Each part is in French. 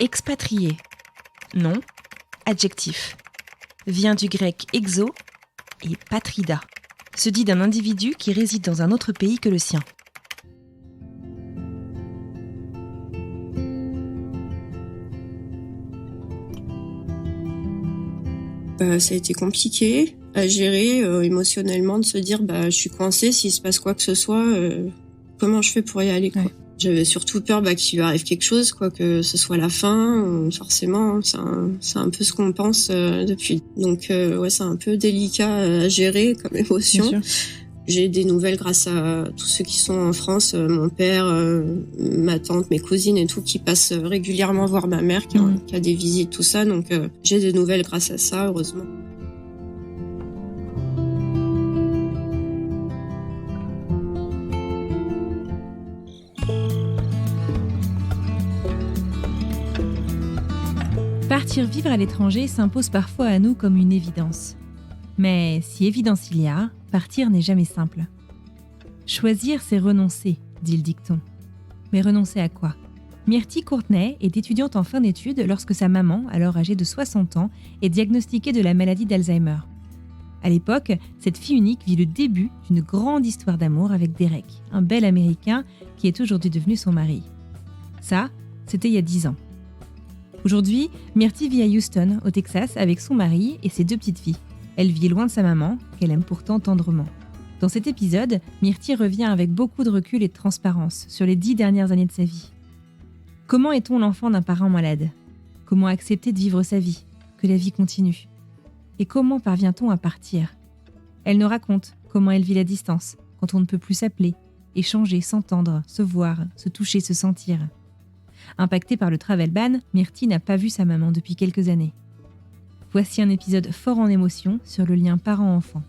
Expatrié. Nom, adjectif. Vient du grec exo et patrida. Se dit d'un individu qui réside dans un autre pays que le sien. Ça a été compliqué à gérer émotionnellement, de se dire je suis coincée, s'il se passe quoi que ce soit, comment je fais pour y aller, quoi. Ouais. J'avais surtout peur qu'il lui arrive quelque chose, quoi, que ce soit la fin. Forcément, c'est un peu ce qu'on pense depuis. Donc c'est un peu délicat à gérer comme émotion. Bien sûr. J'ai des nouvelles grâce à tous ceux qui sont en France, mon père, ma tante, mes cousines et tout, qui passent régulièrement voir ma mère, qui a des visites, tout ça. Donc j'ai des nouvelles grâce à ça, heureusement. Partir vivre à l'étranger s'impose parfois à nous comme une évidence. Mais si évidence il y a, partir n'est jamais simple. Choisir, c'est renoncer, dit le dicton. Mais renoncer à quoi ? Myrtille Courtenay est étudiante en fin d'études lorsque sa maman, alors âgée de 60 ans, est diagnostiquée de la maladie d'Alzheimer. À l'époque, cette fille unique vit le début d'une grande histoire d'amour avec Derek, un bel Américain qui est aujourd'hui devenu son mari. Ça, c'était il y a 10 ans. Aujourd'hui, Myrtille vit à Houston, au Texas, avec son mari et ses 2 petites filles. Elle vit loin de sa maman, qu'elle aime pourtant tendrement. Dans cet épisode, Myrtille revient avec beaucoup de recul et de transparence sur les 10 dernières années de sa vie. Comment est-on l'enfant d'un parent malade ? Comment accepter de vivre sa vie, que la vie continue ? Et comment parvient-on à partir ? Elle nous raconte comment elle vit la distance, quand on ne peut plus s'appeler, échanger, s'entendre, se voir, se toucher, se sentir. Impactée par le travel ban, Myrtille n'a pas vu sa maman depuis quelques années. Voici un épisode fort en émotion sur le lien parent-enfant.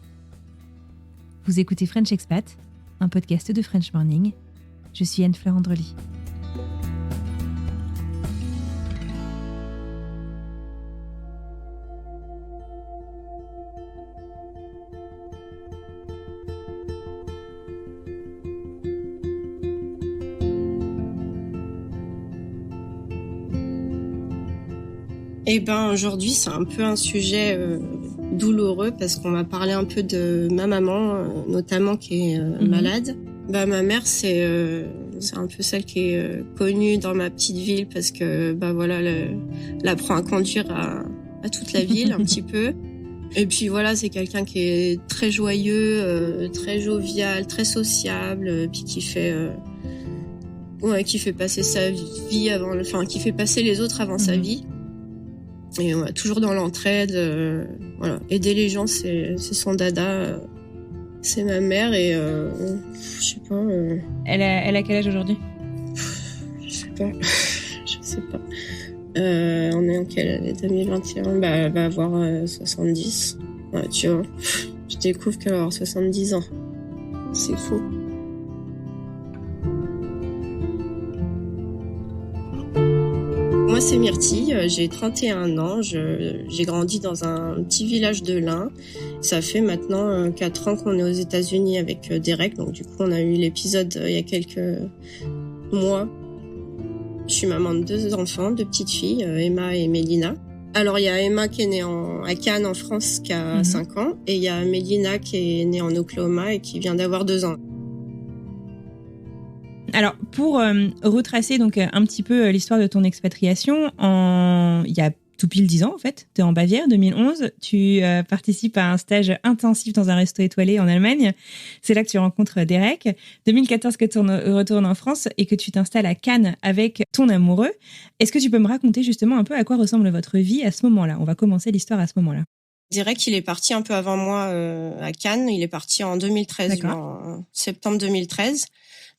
Vous écoutez French Expat, un podcast de French Morning. Je suis Anne-Fleur Andrely. Aujourd'hui, c'est un peu un sujet douloureux parce qu'on va parler un peu de ma maman, notamment qui est malade. Ma mère, c'est un peu celle qui est connue dans ma petite ville parce que elle apprend à conduire à toute la ville un petit peu. Et puis c'est quelqu'un qui est très joyeux, très jovial, très sociable, puis qui fait passer sa vie qui fait passer les autres avant sa vie. Et toujours dans l'entraide, aider les gens, c'est son dada, c'est ma mère et je sais pas. Elle a quel âge aujourd'hui ? Je sais pas. On est en quelle année ? 2021. Elle va avoir 70. Ouais, tu vois, je découvre qu'elle va avoir 70 ans. C'est fou. Moi, c'est Myrtille, j'ai 31 ans, j'ai grandi dans un petit village de l'Ain. Ça fait maintenant 4 ans qu'on est aux États-Unis avec Derek, donc du coup on a eu l'épisode il y a quelques mois. Je suis maman de 2 enfants, 2 petites filles, Emma et Mélina. Alors il y a Emma qui est née à Cannes en France qui a 5 ans, et il y a Mélina qui est née en Oklahoma et qui vient d'avoir 2 ans. Alors, pour retracer donc un petit peu l'histoire de ton expatriation, il y a tout pile 10 ans en fait, tu es en Bavière, 2011, tu participes à un stage intensif dans un resto étoilé en Allemagne, c'est là que tu rencontres Derek, 2014 que tu retournes en France et que tu t'installes à Cannes avec ton amoureux. Est-ce que tu peux me raconter justement un peu à quoi ressemble votre vie à ce moment-là ? On va commencer l'histoire à ce moment-là. Derek, il est parti un peu avant moi à Cannes, il est parti en 2013, en septembre 2013.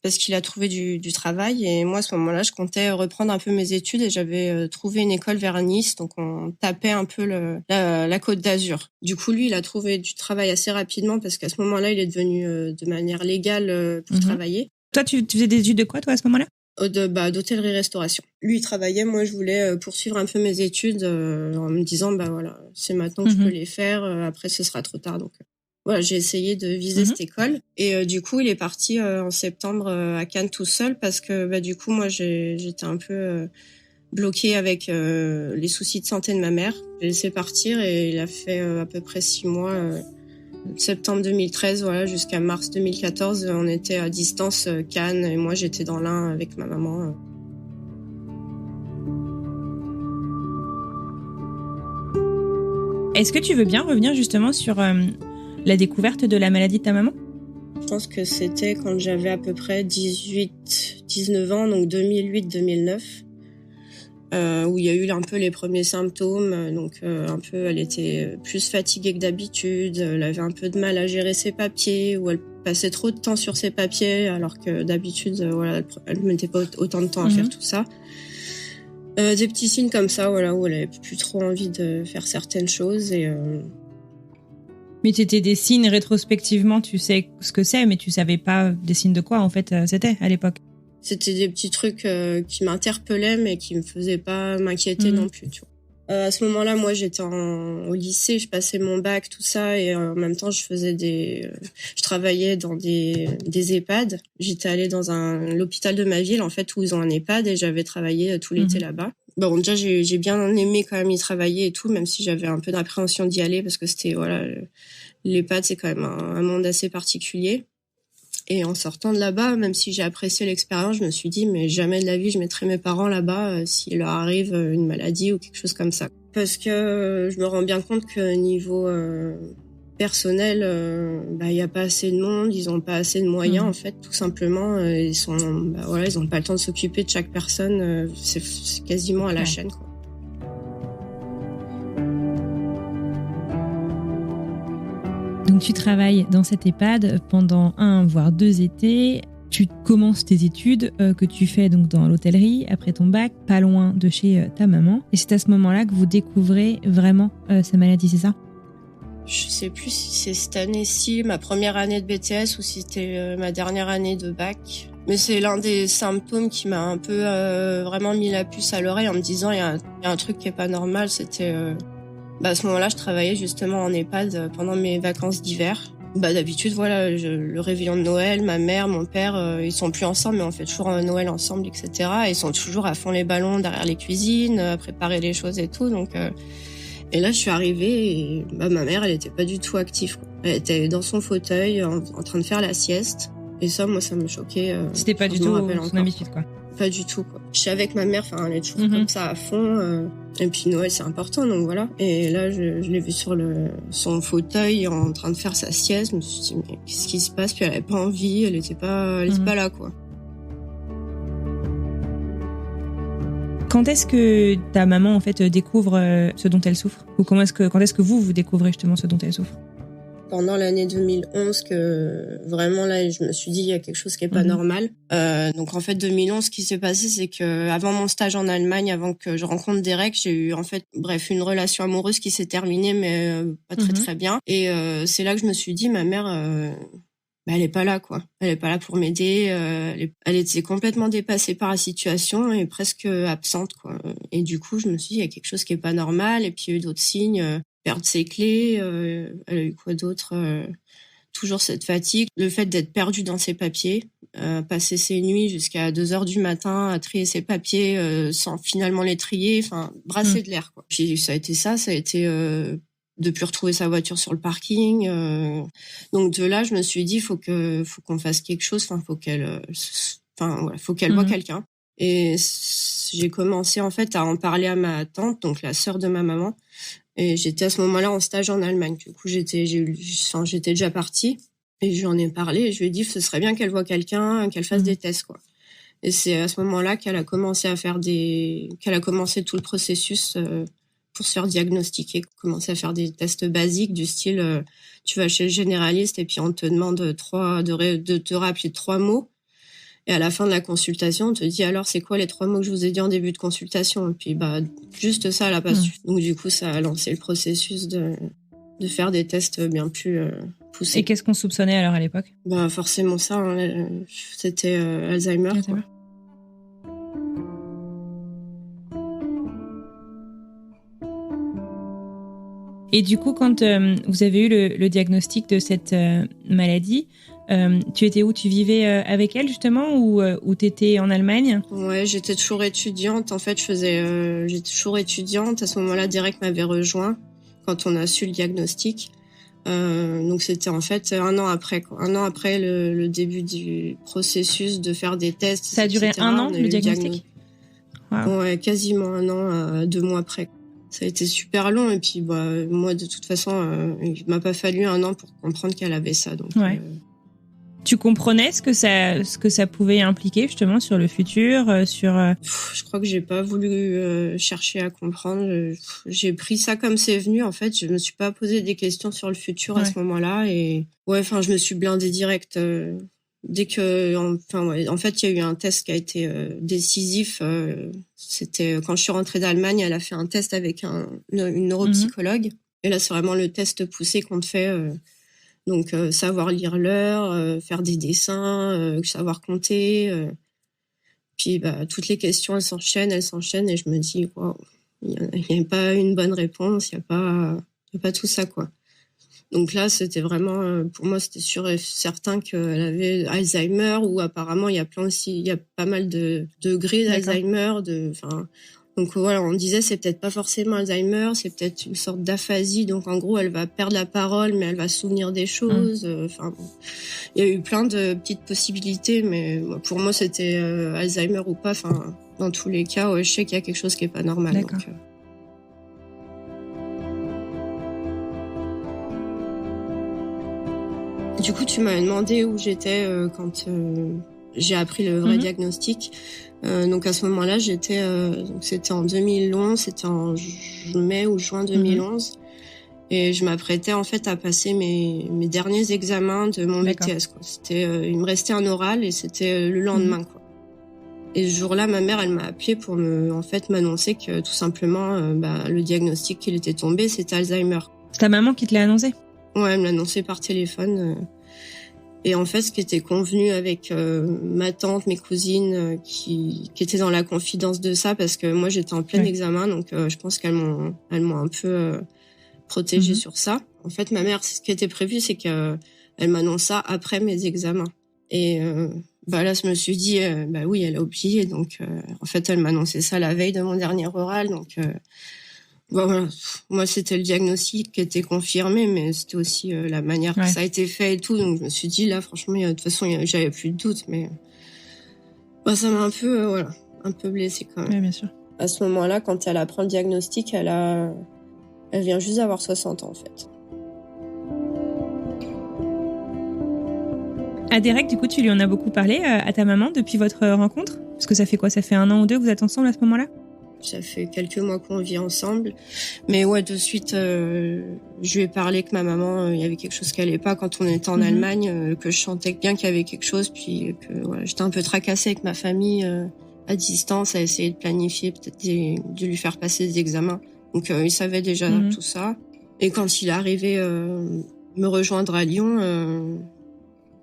Parce qu'il a trouvé du travail et moi à ce moment-là je comptais reprendre un peu mes études et j'avais trouvé une école vers Nice, donc on tapait un peu la Côte d'Azur. Du coup lui il a trouvé du travail assez rapidement parce qu'à ce moment-là il est devenu de manière légale pour travailler. Toi tu faisais des études de quoi toi à ce moment-là ? D'hôtellerie-restauration. Lui il travaillait, moi je voulais poursuivre un peu mes études en me disant c'est maintenant que je peux les faire, après ce sera trop tard donc... Voilà, j'ai essayé de viser cette école et du coup, il est parti en septembre à Cannes tout seul parce que du coup, moi, j'étais un peu bloqué avec les soucis de santé de ma mère. J'ai laissé partir et il a fait à peu près 6 mois. Septembre 2013, voilà, jusqu'à mars 2014, on était à distance, Cannes, et moi j'étais dans l'Ain avec ma maman. Est-ce que tu veux bien revenir justement sur la découverte de la maladie de ta maman ? Je pense que c'était quand j'avais à peu près 18-19 ans, donc 2008-2009. Où il y a eu un peu les premiers symptômes, donc un peu elle était plus fatiguée que d'habitude, elle avait un peu de mal à gérer ses papiers, ou elle passait trop de temps sur ses papiers alors que d'habitude voilà, elle mettait pas autant de temps à faire tout ça. Des petits signes comme ça, voilà, où elle avait plus trop envie de faire certaines choses et Mais c'était des signes rétrospectivement, tu sais ce que c'est, mais tu savais pas des signes de quoi en fait c'était à l'époque. C'était des petits trucs qui m'interpellaient, mais qui me faisaient pas m'inquiéter non plus, tu vois. À ce moment-là, moi, j'étais au lycée, je passais mon bac, tout ça, et en même temps, je travaillais dans des EHPAD. J'étais allée dans l'hôpital de ma ville, en fait, où ils ont un EHPAD, et j'avais travaillé tout l'été là-bas. Bon, déjà, j'ai bien aimé quand même y travailler et tout, même si j'avais un peu d'appréhension d'y aller, parce que c'était, voilà, l'EHPAD, c'est quand même un monde assez particulier. Et en sortant de là-bas, même si j'ai apprécié l'expérience, je me suis dit, mais jamais de la vie, je mettrai mes parents là-bas s'il leur arrive une maladie ou quelque chose comme ça. Parce que je me rends bien compte que niveau personnel, y a pas assez de monde, ils ont pas assez de moyens, en fait, tout simplement. Ils ont pas le temps de s'occuper de chaque personne. C'est quasiment à la chaîne, quoi. Donc tu travailles dans cette EHPAD pendant 1 voire 2 étés. Tu commences tes études que tu fais donc dans l'hôtellerie après ton bac, pas loin de chez ta maman. Et c'est à ce moment-là que vous découvrez vraiment sa maladie, c'est ça ? Je sais plus si c'est cette année-ci, ma première année de BTS, ou si c'était ma dernière année de bac. Mais c'est l'un des symptômes qui m'a un peu vraiment mis la puce à l'oreille en me disant il y a un truc qui est pas normal. C'était à ce moment-là, je travaillais justement en EHPAD pendant mes vacances d'hiver. D'habitude, voilà, le réveillon de Noël, ma mère, mon père, ils sont plus ensemble, mais on fait toujours un Noël ensemble, etc. Et ils sont toujours à fond les ballons derrière les cuisines, à préparer les choses et tout. Donc, et là, je suis arrivée et ma mère, elle était pas du tout active, quoi. Elle était dans son fauteuil en train de faire la sieste. Et ça, moi, ça me choquait. C'était pas du tout son habitude, quoi. Pas du tout, quoi. Je suis avec ma mère, elle est toujours comme ça à fond. Et puis Noël, c'est important, donc voilà. Et là, je l'ai vue sur son fauteuil en train de faire sa sieste. Je me suis dit, mais qu'est-ce qui se passe? Puis elle avait pas envie, elle était pas là, quoi. Quand est-ce que ta maman, en fait, découvre ce dont elle souffre? Ou quand est-ce que vous découvrez justement ce dont elle souffre? Pendant l'année 2011 que vraiment là je me suis dit il y a quelque chose qui est pas normal. Donc en fait 2011 ce qui s'est passé c'est que avant mon stage en Allemagne, avant que je rencontre Derek, j'ai eu en fait une relation amoureuse qui s'est terminée mais pas très très bien et c'est là que je me suis dit ma mère elle est pas là quoi. Elle est pas là pour m'aider, elle était complètement dépassée par la situation et presque absente quoi. Et du coup, je me suis dit il y a quelque chose qui est pas normal et puis il y a eu d'autres signes, perdre ses clés, elle a eu quoi d'autre, toujours cette fatigue, le fait d'être perdue dans ses papiers, passer ses nuits jusqu'à 2h du matin à trier ses papiers sans finalement les trier, enfin brasser de l'air quoi. Puis ça a été de plus retrouver sa voiture sur le parking. Donc de là, je me suis dit faut qu'on fasse quelque chose. Enfin, faut qu'elle voie quelqu'un. Et j'ai commencé en fait à en parler à ma tante, donc la sœur de ma maman. Et j'étais à ce moment-là en stage en Allemagne. Du coup, j'étais déjà partie et je lui en ai parlé. Et je lui ai dit ce serait bien qu'elle voie quelqu'un, qu'elle fasse des tests quoi. Et c'est à ce moment-là qu'elle a commencé tout le processus. Pour se faire diagnostiquer, commencer à faire des tests basiques du style tu vas chez le généraliste et puis on te demande de te rappeler 3 mots et à la fin de la consultation on te dit alors c'est quoi les 3 mots que je vous ai dit en début de consultation et puis juste ça elle a pas su. Donc du coup ça a lancé le processus de faire des tests bien plus poussés. Et qu'est-ce qu'on soupçonnait alors à l'époque? Forcément ça, c'était Alzheimer. Quoi. Et du coup, quand vous avez eu le diagnostic de cette maladie, Tu étais où? Tu vivais avec elle justement ou t'étais en Allemagne? Ouais, j'étais toujours étudiante. En fait, j'étais toujours étudiante. À ce moment-là, Derek m'avait rejoint quand on a su le diagnostic. Donc c'était en fait un an après, quoi. Un an après le début du processus de faire des tests. Ça a duré un an, le diagnostic? Wow. Ouais, quasiment un an, 2 mois après. Ça a été super long et puis moi de toute façon, il m'a pas fallu un an pour comprendre qu'elle avait ça. Donc, ouais. Tu comprenais ce que ça pouvait impliquer justement sur le futur, Je crois que j'ai pas voulu chercher à comprendre. J'ai pris ça comme c'est venu. En fait, je me suis pas posé des questions sur le futur à ce moment-là et je me suis blindée direct. Dès que, en fait, il y a eu un test qui a été décisif. C'était quand je suis rentrée d'Allemagne, elle a fait un test avec une neuropsychologue. Et là, c'est vraiment le test poussé qu'on te fait. Donc, savoir lire l'heure, faire des dessins, savoir compter. Puis, toutes les questions, elles s'enchaînent et je me dis, waouh, il n'y a pas une bonne réponse, il y a pas tout ça, quoi. Donc là, c'était vraiment, pour moi, c'était sûr et certain qu'elle avait Alzheimer ou apparemment, il y a pas mal de degrés d'Alzheimer, donc voilà, on disait c'est peut-être pas forcément Alzheimer, c'est peut-être une sorte d'aphasie. Donc en gros, elle va perdre la parole, mais elle va se souvenir des choses. Il y a eu plein de petites possibilités, mais pour moi, c'était Alzheimer ou pas. Enfin, dans tous les cas, je sais qu'il y a quelque chose qui est pas normal. D'accord. Donc, Du coup, tu m'as demandé où j'étais quand j'ai appris le vrai diagnostic. Donc à ce moment-là, c'était en 2011, c'était en mai ou juin 2011. Et je m'apprêtais en fait à passer mes derniers examens de mon BTS, quoi. Il me restait un oral et c'était le lendemain, quoi. Et ce jour-là, ma mère, elle m'a appelé pour m'annoncer que tout simplement, le diagnostic qu'il était tombé, c'était Alzheimer. C'est ta maman qui te l'a annoncé? Ouais, elle me l'a annoncé par téléphone. Et en fait, ce qui était convenu avec ma tante, mes cousines, qui étaient dans la confidence de ça, parce que moi, j'étais en plein examen, donc je pense qu'elles m'ont un peu protégée sur ça. En fait, ma mère, ce qui était prévu, c'est qu'elle m'annonce ça après mes examens. Et là, je me suis dit, oui, elle a oublié. Donc, en fait, elle m'annonçait ça la veille de mon dernier oral. Donc, voilà. Moi, c'était le diagnostic qui était confirmé, mais c'était aussi la manière que ça a été fait et tout. Donc, je me suis dit, là, franchement, de toute façon, j'avais plus de doute. Mais ça m'a un peu blessée quand même. Oui, bien sûr. À ce moment-là, quand elle apprend le diagnostic, elle vient juste d'avoir 60 ans, en fait. À Derek, du coup, tu lui en as beaucoup parlé à ta maman depuis votre rencontre? Parce que ça fait quoi? Ça fait 1 an ou 2 que vous êtes ensemble à ce moment-là? Ça fait quelques mois qu'on vit ensemble. Mais de suite, je lui ai parlé que ma maman, il y avait quelque chose qui allait pas quand on était en Allemagne, que je sentais bien qu'il y avait quelque chose, puis que j'étais un peu tracassée avec ma famille à distance, à essayer de planifier, peut-être de lui faire passer des examens. Donc, il savait déjà tout ça. Et quand il est arrivé me rejoindre à Lyon...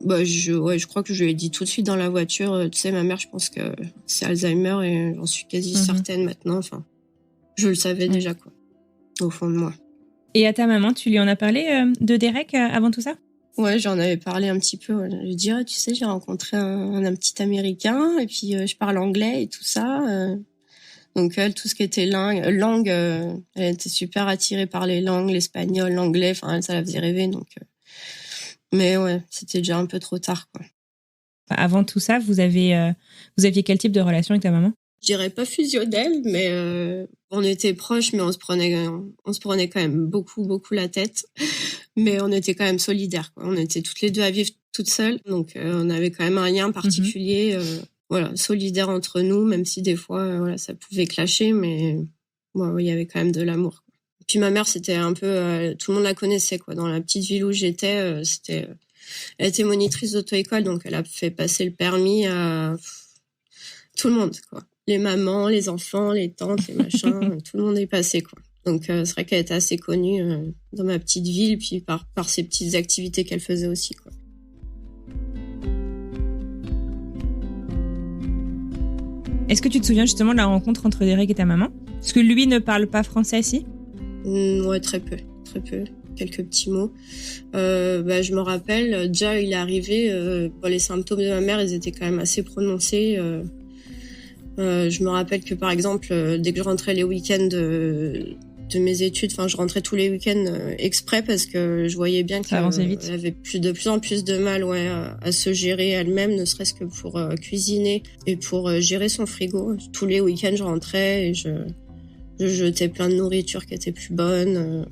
je crois que je lui ai dit tout de suite dans la voiture, tu sais, ma mère, je pense que c'est Alzheimer et j'en suis quasi certaine maintenant. Enfin, je le savais déjà, quoi, au fond de moi. Et à ta maman, tu lui en as parlé de Derek avant tout ça? Ouais, j'en avais parlé un petit peu. Je lui ai dit, tu sais, j'ai rencontré un petit Américain et puis je parle anglais et tout ça. Donc elle, tout ce qui était langue, elle était super attirée par les langues, l'espagnol, l'anglais. Enfin, ça la faisait rêver, donc... Mais c'était déjà un peu trop tard, quoi. Avant tout ça, vous aviez quel type de relation avec ta maman? Je dirais pas fusionnelle, mais on était proches, mais on se prenait quand même beaucoup, beaucoup la tête. Mais on était quand même solidaires, quoi. On était toutes les deux à vivre toutes seules, donc on avait quand même un lien particulier, solidaire entre nous, même si des fois, ça pouvait clasher, mais il y avait quand même de l'amour. Puis ma mère, c'était un peu... tout le monde la connaissait, quoi. Dans la petite ville où j'étais, elle était monitrice d'auto-école, donc elle a fait passer le permis à tout le monde, quoi. Les mamans, les enfants, les tantes, les machins, tout le monde est passé, quoi. Donc c'est vrai qu'elle était assez connue dans ma petite ville, puis par ses petites activités qu'elle faisait aussi, quoi. Est-ce que tu te souviens justement de la rencontre entre Derek et ta maman? Est-ce que lui ne parle pas français, si? Ouais, très peu. quelques petits mots. Je me rappelle, déjà il est arrivé, les symptômes de ma mère, ils étaient quand même assez prononcés. Je me rappelle que par exemple, dès que je rentrais les week-ends de mes études, je rentrais tous les week-ends exprès parce que je voyais bien qu'elle avait de plus en plus de mal à se gérer elle-même, ne serait-ce que pour cuisiner et pour gérer son frigo. Tous les week-ends, je rentrais et je jetais plein de nourriture qui était plus bonne.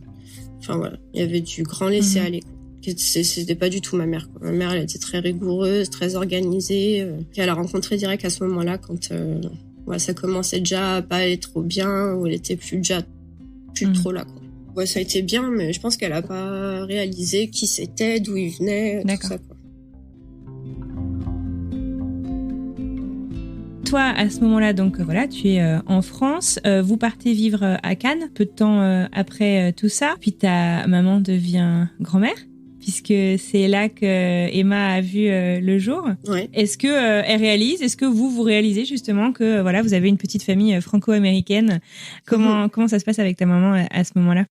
Il y avait du grand laisser-aller. C'était pas du tout ma mère, quoi. Ma mère, elle était très rigoureuse, très organisée. Elle a rencontré direct à ce moment-là quand ça commençait déjà à pas aller trop bien, ou elle était plus trop là, quoi. Ouais, ça a été bien, mais je pense qu'elle a pas réalisé qui c'était, d'où il venait, tout ça, quoi. Toi, à ce moment-là, donc tu es en France. Vous partez vivre à Cannes, peu de temps après tout ça. Puis ta maman devient grand-mère, puisque c'est là que Emma a vu le jour. Ouais. Est-ce que elle réalise ? Est-ce que vous réalisez justement que vous avez une petite famille franco-américaine ? Comment ça se passe avec ta maman à ce moment-là ?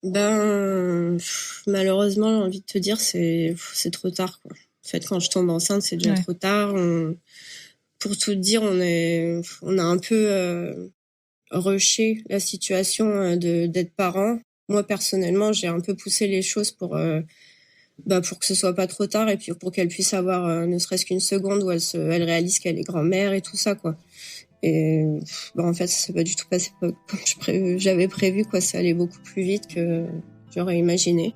Malheureusement, j'ai envie de te dire, c'est trop tard, quoi. En fait, quand je tombe enceinte, c'est déjà trop tard. Pour tout te dire, on a un peu rushé la situation d'être parent. Moi, personnellement, j'ai un peu poussé les choses pour que ce soit pas trop tard et puis pour qu'elle puisse avoir ne serait-ce qu'une seconde où elle réalise qu'elle est grand-mère et tout ça, quoi. Et en fait, ça s'est pas du tout passé comme j'avais prévu, quoi. Ça allait beaucoup plus vite que j'aurais imaginé.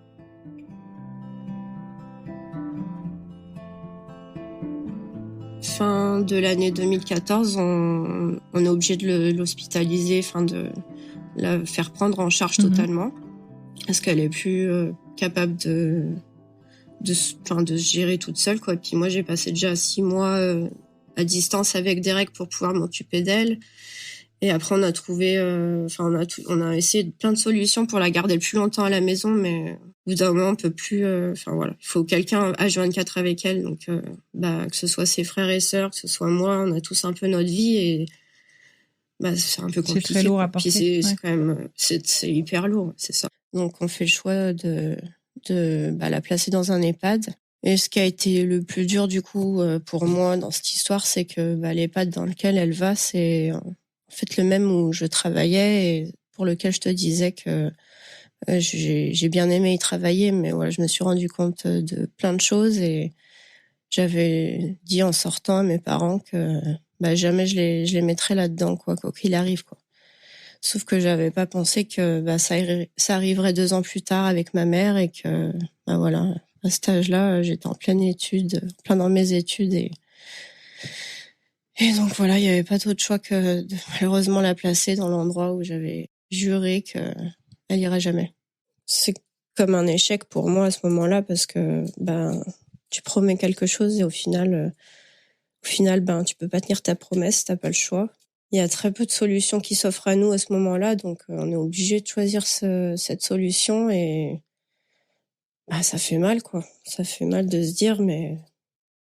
Fin de l'année 2014, on est obligé de l'hospitaliser, de la faire prendre en charge totalement, parce qu'elle est plus capable de se gérer toute seule, quoi. Puis moi, j'ai passé déjà 6 mois à distance avec Derek pour pouvoir m'occuper d'elle. Et après, on a trouvé, on a essayé plein de solutions pour la garder le plus longtemps à la maison, mais au bout d'un moment, on peut plus. Il faut quelqu'un H24 avec elle. Donc, que ce soit ses frères et sœurs, que ce soit moi, on a tous un peu notre vie et c'est un peu compliqué. C'est très lourd à porter. Puis c'est quand même, c'est hyper lourd, c'est ça. Donc, on fait le choix de la placer dans un EHPAD. Et ce qui a été le plus dur du coup pour moi dans cette histoire, c'est que l'EHPAD dans lequel elle va, c'est en fait le même où je travaillais et pour lequel je te disais que j'ai bien aimé y travailler, mais je me suis rendu compte de plein de choses et j'avais dit en sortant à mes parents que jamais je les mettrais là-dedans, quoi qu'il arrive, quoi. Sauf que j'avais pas pensé que ça arriverait 2 ans plus tard avec ma mère et que à cet âge-là, j'étais en plein dans mes études et donc il y avait pas d'autre choix que de malheureusement la placer dans l'endroit où j'avais juré qu'elle irait jamais. C'est comme un échec pour moi à ce moment-là parce que tu promets quelque chose et au final tu peux pas tenir ta promesse, t'as pas le choix. Il y a très peu de solutions qui s'offrent à nous à ce moment-là, donc on est obligé de choisir cette solution et ça fait mal, quoi. Ça fait mal de se dire, mais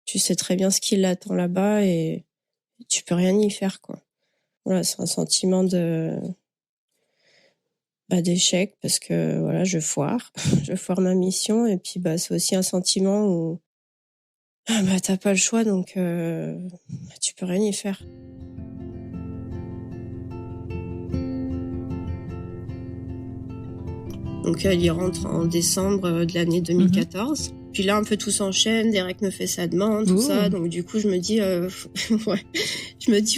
tu sais très bien ce qui l'attend là-bas et tu peux rien y faire, quoi. Voilà, c'est un sentiment d'échec parce que je foire ma mission et puis c'est aussi un sentiment où t'as pas le choix, donc tu peux rien y faire. Donc elle y rentre en décembre de l'année 2014. Puis là, un peu tout s'enchaîne. Derek me fait sa demande, tout ça. Donc du coup, je me dis,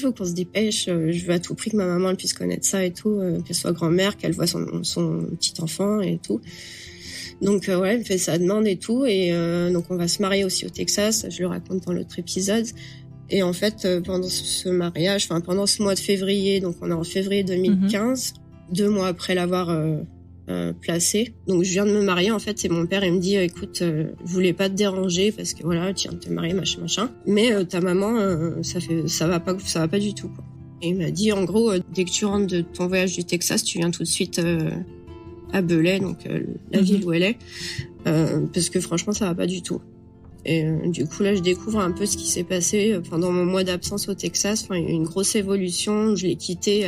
faut qu'on se dépêche. Je veux à tout prix que ma maman elle puisse connaître ça et tout, qu'elle soit grand-mère, qu'elle voit son petit enfant et tout. Donc elle me fait sa demande et tout. Et donc on va se marier aussi au Texas. Je le raconte dans l'autre épisode. Et en fait, pendant ce mariage, pendant ce mois de février, donc on est en février 2015, 2 mois après l'avoir placé. Donc je viens de me marier en fait et mon père il me dit écoute, je voulais pas te déranger parce que tu viens de te marier machin, mais ta maman ça va pas du tout, quoi. Et il m'a dit en gros dès que tu rentres de ton voyage du Texas, tu viens tout de suite à Belay, donc la ville où elle est, parce que franchement ça va pas du tout. Et du coup là je découvre un peu ce qui s'est passé pendant mon mois d'absence au Texas. Il y a eu une grosse évolution. Je l'ai quittée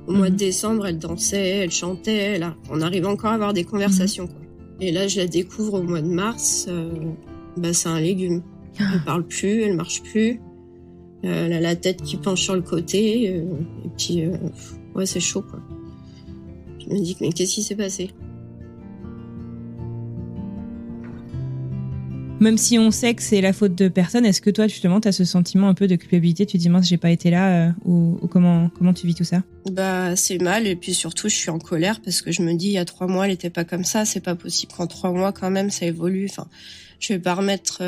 au mois de décembre, elle dansait, elle chantait, on arrive encore à avoir des conversations, quoi. Et là, je la découvre au mois de mars. C'est un légume. Elle parle plus, elle marche plus. Elle a la tête qui penche sur le côté. Et puis, ouais, c'est chaud, quoi. Je me dis, mais qu'est-ce qui s'est passé? Même si on sait que c'est la faute de personne, est-ce que toi, justement, tu as ce sentiment un peu de culpabilité? Tu te dis, mince, j'ai pas été là, ou comment tu vis tout ça? C'est mal, et puis surtout, je suis en colère parce que je me dis, il y a 3 mois, elle était pas comme ça, c'est pas possible qu'en 3 mois, quand même, ça évolue. Enfin, je vais pas remettre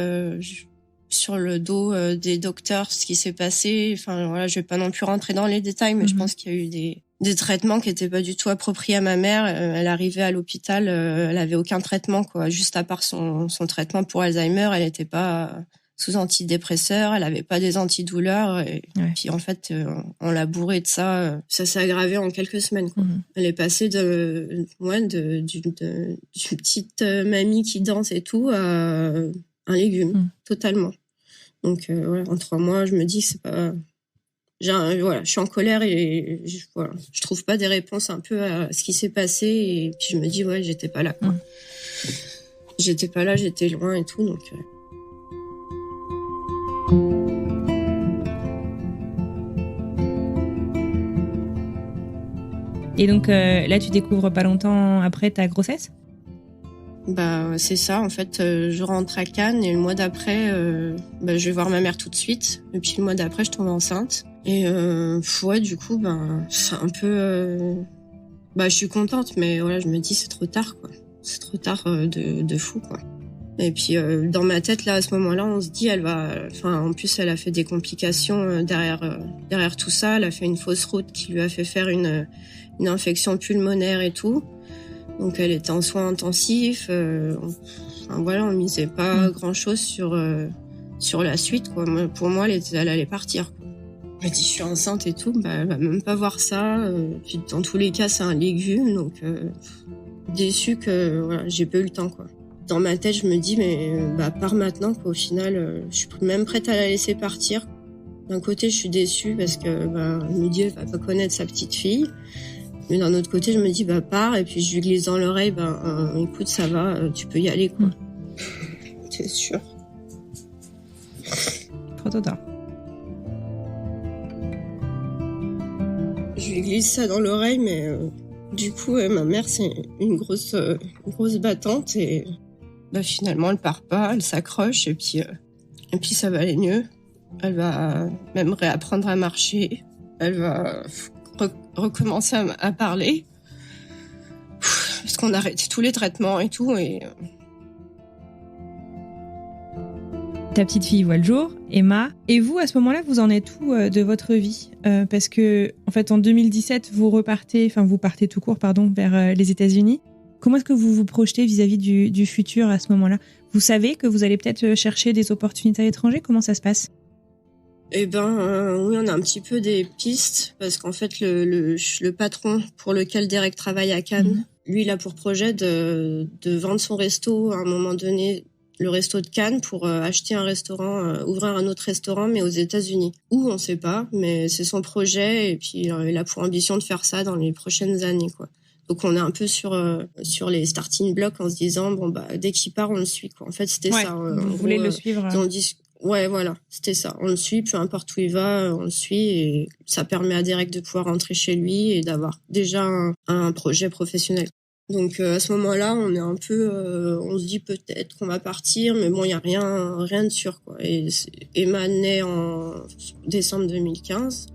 sur le dos des docteurs ce qui s'est passé. Enfin, voilà, je vais pas non plus rentrer dans les détails, mais je pense qu'il y a eu des traitements qui étaient pas du tout appropriés à ma mère. Elle arrivait à l'hôpital, elle avait aucun traitement, quoi. Juste à part son traitement pour Alzheimer, elle était pas sous antidépresseurs, elle avait pas des antidouleurs. Et puis en fait, on l'a bourrée de ça. Ça s'est aggravé en quelques semaines, quoi. Elle est passée d'une petite mamie qui danse et tout à un légume, totalement. Donc voilà, en 3 mois, je me dis que c'est pas... je suis en colère et je trouve pas des réponses un peu à ce qui s'est passé, et puis je me dis ouais, j'étais pas là, quoi. J'étais pas là, j'étais loin et tout, donc Et donc là, tu découvres pas longtemps après ta grossesse? C'est ça, en fait, je rentre à Cannes et le mois d'après, je vais voir ma mère tout de suite. Et puis le mois d'après, je tombe enceinte. Et du coup, c'est un peu... je suis contente, mais voilà, je me dis c'est trop tard, quoi. C'est trop tard de fou, quoi. Et puis dans ma tête, là, à ce moment-là, on se dit, elle va... Enfin, en plus, elle a fait des complications derrière tout ça. Elle a fait une fausse route qui lui a fait faire une infection pulmonaire et tout. Donc elle était en soins intensifs. On misait pas grand-chose sur la suite, quoi. Pour moi, elle allait partir, quoi. Elle dit, je suis enceinte et tout. Elle va même pas voir ça. Puis dans tous les cas, c'est un légume, donc déçue que j'ai pas eu le temps, quoi. Dans ma tête, je me dis, mais pars maintenant, quoi. Au final, je suis même prête à la laisser partir. D'un côté, je suis déçue parce que je me dis, elle va pas connaître sa petite fille. Mais d'un autre côté, je me dis, pars, et puis je lui glisse dans l'oreille, écoute, ça va, tu peux y aller, quoi. C'est sûr. Trop tard. Je lui glisse ça dans l'oreille, mais du coup, ma mère, c'est une grosse battante, et finalement, elle part pas, elle s'accroche, et puis ça va aller mieux. Elle va même réapprendre à marcher. Elle va recommencer à parler, parce qu'on a arrêté tous les traitements et tout. Et ta petite fille voit le jour, Emma. Et vous, à ce moment-là, vous en êtes où de votre vie? Parce que, en fait, en 2017, vous partez tout court, vers les États-Unis. Comment est-ce que vous vous projetez vis-à-vis du futur à ce moment-là? Vous savez que vous allez peut-être chercher des opportunités à l'étranger? Comment ça se passe? Oui, on a un petit peu des pistes, parce qu'en fait, le patron pour lequel Derek travaille à Cannes, lui, il a pour projet de vendre son resto à un moment donné, le resto de Cannes, pour acheter un restaurant, ouvrir un autre restaurant, mais aux États-Unis. Où, on sait pas, mais c'est son projet, et puis il a pour ambition de faire ça dans les prochaines années, quoi. Donc on est un peu sur les starting blocks en se disant, dès qu'il part, on le suit, quoi. En fait, c'était ça. Vous voulez le suivre. Ouais, voilà, c'était ça. On le suit, peu importe où il va, on le suit, et ça permet à Derek de pouvoir rentrer chez lui et d'avoir déjà un projet professionnel. Donc à ce moment-là, on est un peu, on se dit peut-être qu'on va partir, mais bon, il y a rien de sûr, quoi. Et Emma naît en décembre 2015.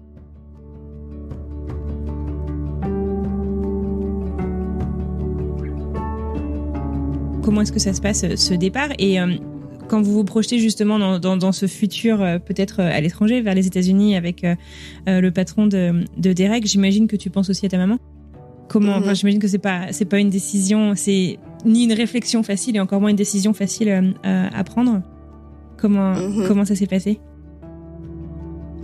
Comment est-ce que ça se passe, ce départ? Et quand vous vous projetez justement dans ce futur, peut-être à l'étranger, vers les États-Unis, avec le patron de Derek, j'imagine que tu penses aussi à ta maman. Comment? J'imagine que c'est pas une décision, c'est ni une réflexion facile, et encore moins une décision facile à prendre. Comment ça s'est passé?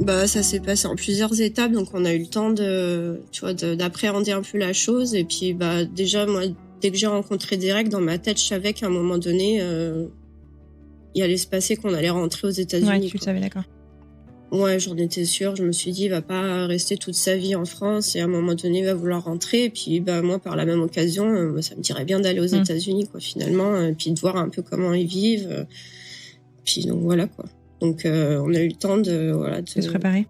Ça s'est passé en plusieurs étapes, donc on a eu le temps d'appréhender un peu la chose. Et puis déjà, moi, dès que j'ai rencontré Derek, dans ma tête, je savais qu'à un moment donné, il allait se passer qu'on allait rentrer aux États-Unis. Ouais, tu le savais, d'accord. Ouais, j'en étais sûre. Je me suis dit, il va pas rester toute sa vie en France et à un moment donné, il va vouloir rentrer. Et puis, moi, par la même occasion, ça me dirait bien d'aller aux États-Unis, quoi, finalement, et puis de voir un peu comment ils vivent. Puis donc voilà, quoi. Donc on a eu le temps de se préparer.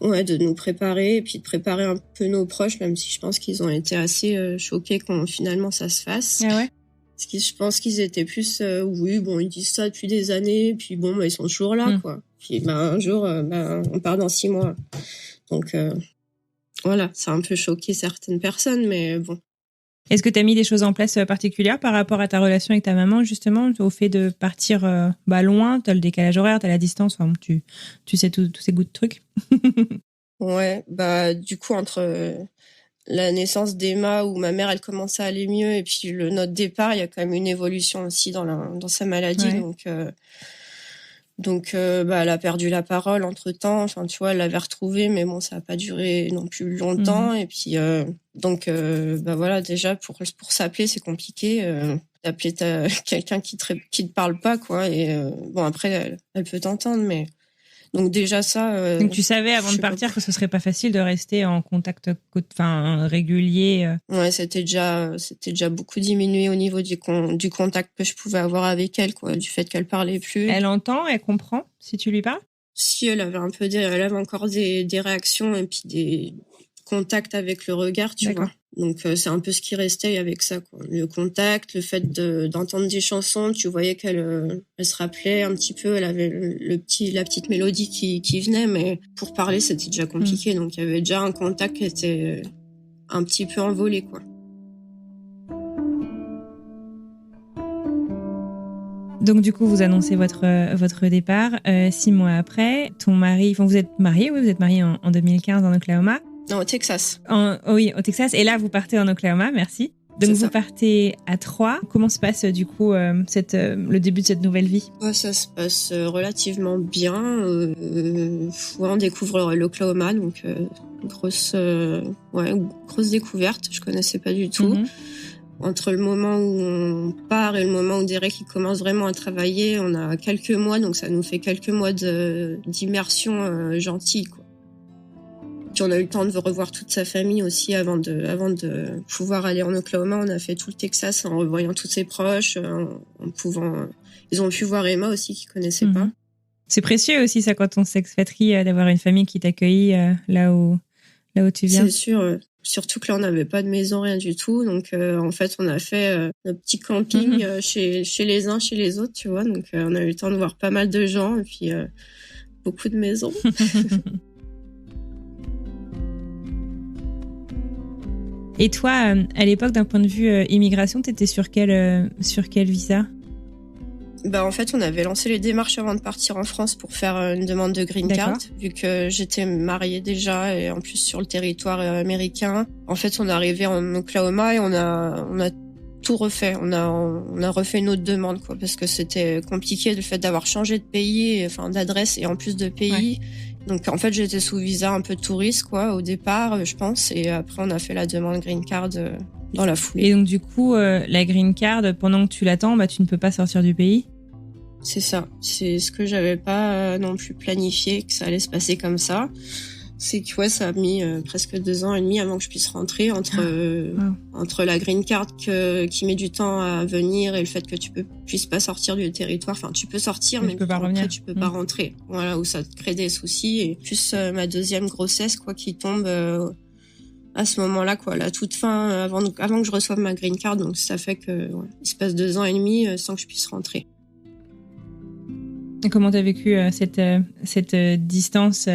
Ouais, de nous préparer et puis de préparer un peu nos proches, même si je pense qu'ils ont été assez choqués quand finalement ça se fasse. Ah ouais. Parce que je pense qu'ils étaient plus, oui, bon, ils disent ça depuis des années, puis bon, ils sont toujours là, quoi. Puis un jour, on part dans 6 mois. Donc voilà, ça a un peu choqué certaines personnes, mais bon. Est-ce que tu as mis des choses en place particulières par rapport à ta relation avec ta maman, justement, au fait de partir loin? Tu as le décalage horaire, tu as la distance, enfin, tu sais tous ces goûts de trucs. Ouais, du coup, entre la naissance d'Emma, où ma mère, elle commençait à aller mieux, et puis notre départ, il y a quand même une évolution aussi dans sa maladie. Ouais. Donc, elle a perdu la parole entre-temps. Enfin, tu vois, elle l'avait retrouvée, mais bon, ça n'a pas duré non plus longtemps. Et puis, voilà, déjà, pour s'appeler, c'est compliqué. D'appeler quelqu'un qui te parle pas, quoi. Et après, elle peut t'entendre, mais... Donc déjà ça... Donc tu savais avant de partir que ce serait pas facile de rester en contact régulier. Ouais, c'était déjà beaucoup diminué au niveau du contact que je pouvais avoir avec elle, quoi, du fait qu'elle parlait plus. Elle entend, elle comprend si tu lui parles? Si, elle avait encore des réactions et puis des contacts avec le regard, tu vois. Donc c'est un peu ce qui restait avec ça, quoi. Le contact, le fait d'entendre des chansons, tu voyais qu'elle se rappelait un petit peu, elle avait la petite mélodie qui venait, mais pour parler c'était déjà compliqué. Donc il y avait déjà un contact qui était un petit peu envolé, quoi. Donc du coup, vous annoncez votre départ 6 mois après. Ton mari, vous êtes mariés, oui, vous êtes mariés en 2015 en Oklahoma. Non, au Texas. Oui, au Texas. Et là, vous partez en Oklahoma, merci. Donc vous partez à 3. Comment se passe du coup le début de cette nouvelle vie? Ça se passe relativement bien. On découvre l'Oklahoma, donc grosse découverte. Je connaissais pas du tout. Entre le moment où on part et le moment où Derek il commence vraiment à travailler, on a quelques mois, donc ça nous fait quelques mois d'immersion gentille, quoi. Puis on a eu le temps de revoir toute sa famille aussi avant de pouvoir aller en Oklahoma. On a fait tout le Texas en revoyant tous ses proches, ils ont pu voir Emma aussi qu'ils connaissaient pas. C'est précieux aussi ça quand on s'expatrie d'avoir une famille qui t'accueille là où tu viens. C'est sûr. Surtout que là, on n'avait pas de maison, rien du tout. Donc, en fait, on a fait notre petit camping chez les uns, chez les autres, tu vois. Donc, on a eu le temps de voir pas mal de gens et puis beaucoup de maisons. Et toi, à l'époque, d'un point de vue immigration, t'étais sur quel visa? En fait, on avait lancé les démarches avant de partir en France pour faire une demande de green card, vu que j'étais mariée déjà et en plus sur le territoire américain. En fait, on est arrivé en Oklahoma et on a tout refait. On a refait une autre demande, quoi, parce que c'était compliqué le fait d'avoir changé de pays, enfin d'adresse et en plus de pays. Ouais. Donc en fait, j'étais sous visa un peu touriste, quoi, au départ, je pense, et après on a fait la demande green card dans la foulée. Et donc du coup, la green card, pendant que tu l'attends, tu ne peux pas sortir du pays? C'est ça. C'est ce que j'avais pas non plus planifié, que ça allait se passer comme ça. C'est que ça a mis presque 2 ans et demi avant que je puisse rentrer entre la green card qui met du temps à venir et le fait que tu puisses pas sortir du territoire. Enfin, tu peux sortir, mais tu peux pas revenir. Après, tu peux pas rentrer. Voilà, où ça te crée des soucis. Et plus ma deuxième grossesse, quoi, qui tombe à ce moment-là, quoi, la toute fin, avant que je reçoive ma green card. Donc, ça fait que il se passe 2 ans et demi sans que je puisse rentrer. Et comment tu as vécu cette distance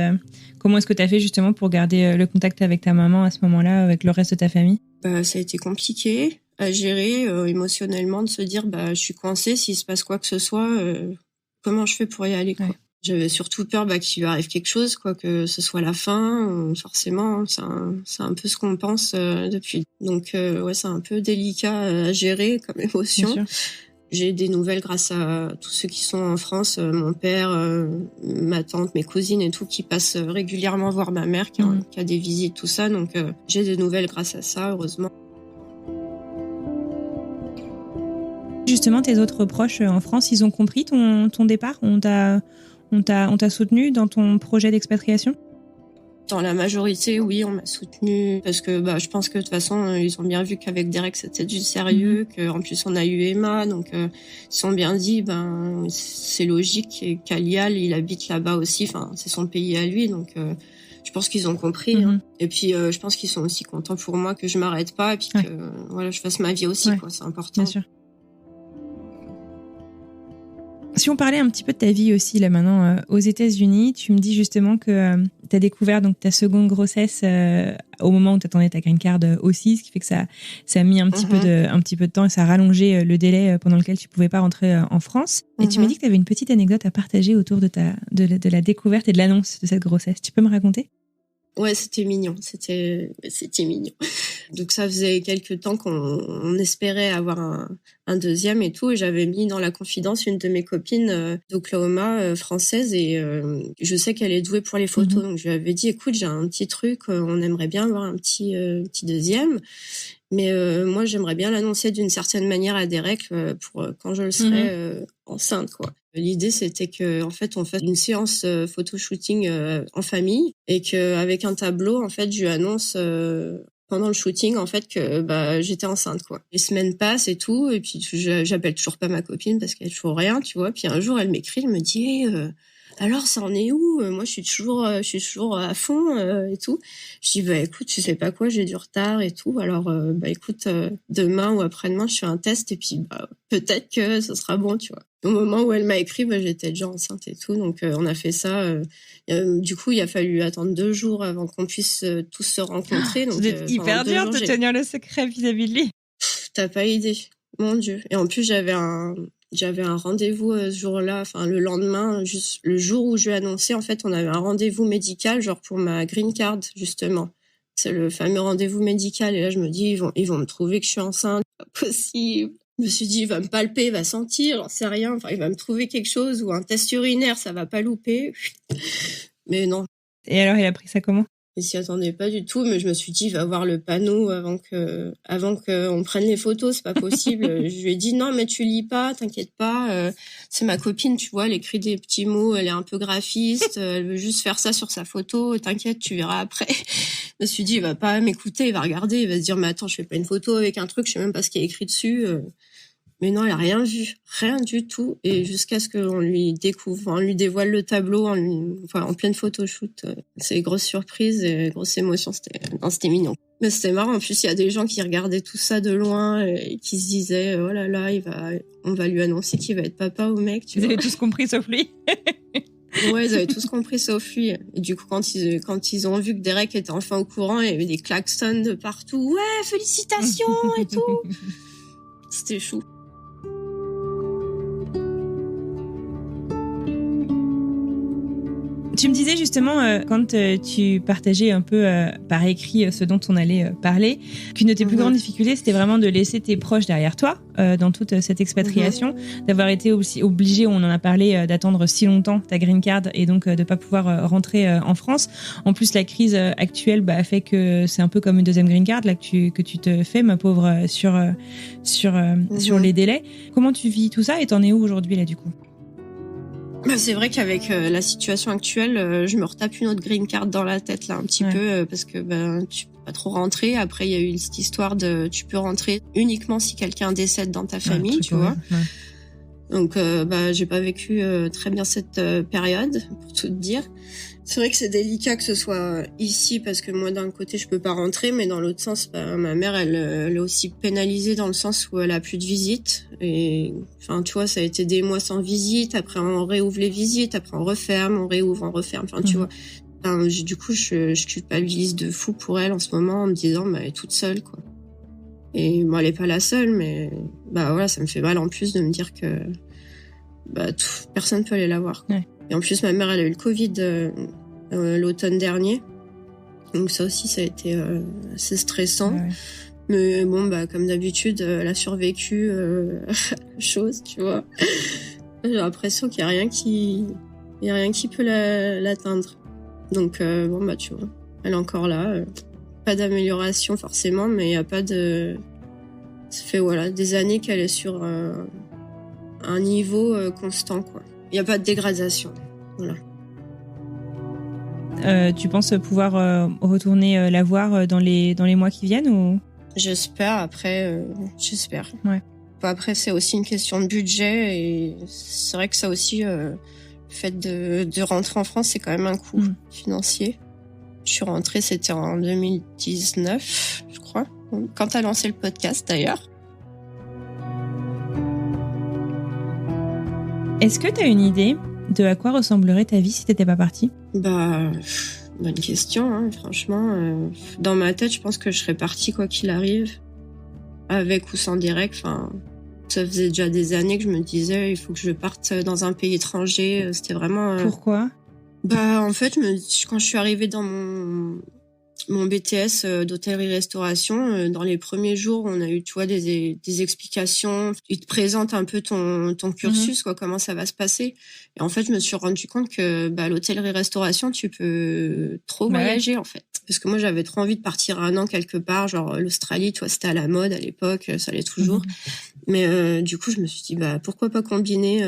Comment est-ce que tu as fait justement pour garder le contact avec ta maman à ce moment-là, avec le reste de ta famille? Ça a été compliqué à gérer émotionnellement, de se dire je suis coincée, s'il se passe quoi que ce soit, comment je fais pour y aller, quoi. Ouais. J'avais surtout peur qu'il lui arrive quelque chose, quoi, que ce soit la fin, forcément, c'est un peu ce qu'on pense depuis. Donc c'est un peu délicat à gérer comme émotion. Bien sûr. J'ai des nouvelles grâce à tous ceux qui sont en France, mon père, ma tante, mes cousines et tout, qui passent régulièrement voir ma mère, qui a des visites, tout ça. Donc, j'ai des nouvelles grâce à ça, heureusement. Justement, tes autres proches en France, ils ont compris ton départ? On On t'a soutenu dans ton projet d'expatriation ? Dans la majorité, oui, on m'a soutenue parce que je pense que de toute façon, ils ont bien vu qu'avec Derek, c'était du sérieux, qu'en plus on a eu Emma, donc ils se sont bien dit, c'est logique et qu'Alial, il habite là-bas aussi, enfin, c'est son pays à lui, donc je pense qu'ils ont compris. Hein. Et puis, je pense qu'ils sont aussi contents pour moi que je m'arrête pas et puis que je fasse ma vie aussi, quoi, c'est important. Bien sûr. Si on parlait un petit peu de ta vie aussi, là maintenant, aux États-Unis, tu me dis justement que tu as découvert donc, ta seconde grossesse au moment où tu attendais ta green card aussi, ce qui fait que ça a mis un petit peu de temps et ça a rallongé le délai pendant lequel tu pouvais pas rentrer en France. Et tu m'as dit que tu avais une petite anecdote à partager autour de la découverte et de l'annonce de cette grossesse. Tu peux me raconter ? Ouais, c'était mignon, c'était mignon. Donc ça faisait quelques temps qu'on espérait avoir un deuxième et tout, et j'avais mis dans la confidence une de mes copines d'Oklahoma française et je sais qu'elle est douée pour les photos, donc je lui avais dit écoute, j'ai un petit truc, on aimerait bien avoir un petit deuxième. Mais moi, j'aimerais bien l'annoncer d'une certaine manière à Derek pour quand je le serai enceinte, quoi. L'idée, c'était que en fait, on fasse une séance photo-shooting en famille et qu'avec un tableau, en fait, je lui annonce pendant le shooting, en fait, que j'étais enceinte, quoi. Les semaines passent et tout, et puis j'appelle toujours pas ma copine parce qu'elle fait rien, tu vois. Puis un jour, elle m'écrit, elle me dit alors, ça en est où ? Moi, je suis toujours à fond et tout. Je dis écoute, tu sais pas quoi, j'ai du retard et tout. Alors, écoute, demain ou après-demain, je fais un test et puis peut-être que ça sera bon, tu vois. Au moment où elle m'a écrit, j'étais déjà enceinte et tout. Donc, on a fait ça. Du coup, il a fallu attendre 2 jours avant qu'on puisse tous se rencontrer. Donc, c'est hyper dur de tenir le secret vis-à-vis de lui. T'as pas idée, mon Dieu. Et en plus, j'avais un rendez-vous ce jour-là, enfin le lendemain, juste le jour où je lui ai annoncé, en fait, on avait un rendez-vous médical, genre pour ma green card, justement. C'est le fameux rendez-vous médical. Et là, je me dis, ils vont me trouver que je suis enceinte. Pas possible. Je me suis dit, il va me palper, il va sentir, j'en sais rien. Enfin, il va me trouver quelque chose ou un test urinaire, ça va pas louper. Mais non. Et alors, il a pris ça comment ? Je s'y attendais pas du tout, mais je me suis dit, il va voir le panneau avant qu'on prenne les photos, c'est pas possible. Je lui ai dit, non, mais tu lis pas, t'inquiète pas, c'est ma copine, tu vois, elle écrit des petits mots, elle est un peu graphiste, elle veut juste faire ça sur sa photo, t'inquiète, tu verras après. Je me suis dit, il va pas m'écouter, il va regarder, il va se dire, mais attends, je fais pas une photo avec un truc, je sais même pas ce qui est écrit dessus. Mais non, elle a rien vu, rien du tout. Et jusqu'à ce qu'on lui on lui dévoile le tableau, en pleine photoshoot. C'est grosse surprise et grosse émotion. C'était mignon. Mais c'était marrant. En plus, il y a des gens qui regardaient tout ça de loin et qui se disaient, oh là là, on va lui annoncer qu'il va être papa ou mec. Ils avaient tous compris sauf lui. Ouais, ils avaient tous compris sauf lui. Et du coup, quand ils ont vu que Derek était enfin au courant, il y avait des klaxons de partout. Ouais, félicitations et tout. C'était chou. Tu me disais justement, quand tu partageais un peu par écrit ce dont on allait parler, qu'une de tes plus grandes difficultés, c'était vraiment de laisser tes proches derrière toi dans toute cette expatriation, d'avoir été aussi obligé, on en a parlé, d'attendre si longtemps ta green card et donc de pas pouvoir rentrer en France. En plus, la crise actuelle fait que c'est un peu comme une deuxième green card là que tu te fais, ma pauvre, sur les délais. Comment tu vis tout ça et t'en es où aujourd'hui là du coup ? C'est vrai qu'avec la situation actuelle, je me retape une autre green card dans la tête là un petit peu parce que tu peux pas trop rentrer. Après il y a eu cette histoire de tu peux rentrer uniquement si quelqu'un décède dans ta famille, tu vois. Donc j'ai pas vécu très bien cette période pour tout te dire. C'est vrai que c'est délicat que ce soit ici parce que moi d'un côté je peux pas rentrer, mais dans l'autre sens ma mère elle est aussi pénalisée dans le sens où elle a plus de visites et enfin tu vois ça a été des mois sans visite, après on réouvre les visites, après on referme, on réouvre, on referme, enfin tu vois. Enfin, du coup je culpabilise de fou pour elle en ce moment en me disant elle est toute seule quoi. Et elle est pas la seule, mais voilà ça me fait mal en plus de me dire que personne peut aller la voir quoi. Et en plus, ma mère, elle a eu le Covid l'automne dernier. Donc ça aussi, ça a été assez stressant. Mais bon, comme d'habitude, elle a survécu à la chose, tu vois. J'ai l'impression qu'il y a rien qui peut l'atteindre. Donc tu vois, elle est encore là. Pas d'amélioration forcément, mais il y a pas de... Ça fait des années qu'elle est sur un niveau constant, quoi. Il n'y a pas de dégradation. Voilà. Tu penses pouvoir retourner la voir dans les mois qui viennent ou... J'espère, après, j'espère. Ouais. Après, c'est aussi une question de budget et c'est vrai que ça aussi, le fait de rentrer en France, c'est quand même un coût financier. Je suis rentrée, c'était en 2019, je crois, quand t'as lancé le podcast d'ailleurs. Est-ce que t'as une idée de à quoi ressemblerait ta vie si t'étais pas partie ? Bonne question, hein, franchement. Dans ma tête, je pense que je serais partie quoi qu'il arrive, avec ou sans direct. Enfin, ça faisait déjà des années que je me disais, il faut que je parte dans un pays étranger. C'était vraiment... Pourquoi ? En fait, quand je suis arrivée dans mon BTS d'hôtellerie-restauration, dans les premiers jours, on a eu, tu vois, des explications. Ils te présentent un peu ton cursus, quoi, comment ça va se passer. Et en fait, je me suis rendu compte que l'hôtellerie-restauration, tu peux trop voyager, en fait. Parce que moi, j'avais trop envie de partir 1 an quelque part, genre l'Australie, tu vois, c'était à la mode à l'époque, ça l'est toujours. Mais du coup, je me suis dit, pourquoi pas combiner